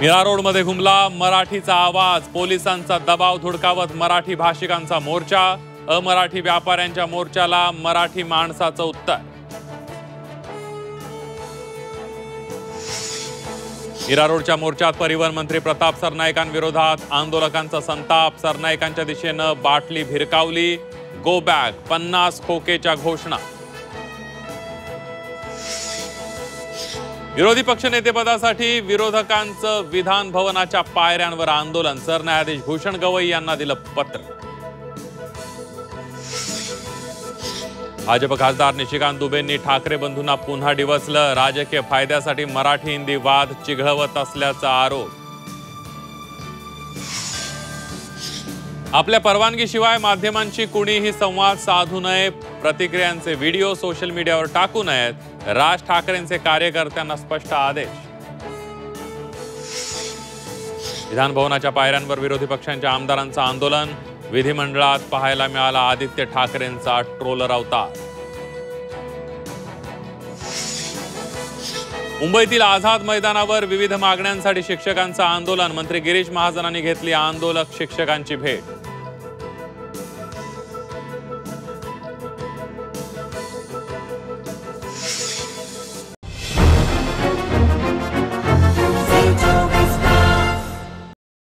मीरा रोडमध्ये घुमला मराठीचा आवाज, पोलिसांचा दबाव धुडकावत मराठी भाषिकांचा मोर्चा, अमराठी व्यापाऱ्यांच्या मोर्चाला मराठी माणसाचं उत्तर। मीरा रोडच्या मोर्चात परिवहन मंत्री प्रताप सरनाईकांविरोधात आंदोलकांचा संताप, सरनाईकांच्या दिशेने बाटली भिरकावली, गो बॅक, 50 खोकेच्या घोषणा। विरोधी पक्षनेतेपदासाठी विरोधकांचं विधान भवनाच्या पायऱ्यांवर आंदोलन, सरन्यायाधीश भूषण गवई यांना दिलं पत्र। भाजप खासदार निशिकांत दुबेंनी ठाकरे बंधूंना पुन्हा डिवचलं, राजकीय फायद्यासाठी मराठी हिंदी वाद चिघळवत असल्याचा आरोप। आपल्या परवानगीशिवाय माध्यमांशी कुणीही संवाद साधू नये, प्रतिक्रियांचे व्हिडिओ सोशल मीडियावर टाकू नयेत, राज ठाकरेंचे कार्यकर्त्यांना स्पष्ट आदेश। विधान भवनाच्या पायऱ्यांवर विरोधी पक्षांच्या आमदारांचं आंदोलन, विधिमंडळात पाहायला मिळाला आदित्य ठाकरेंचा ट्रोलर अवतार। मुंबईतील आझाद मैदानावर विविध मागण्यांसाठी शिक्षकांचं आंदोलन, मंत्री गिरीश महाजनांनी घेतली आंदोलक शिक्षकांची भेट।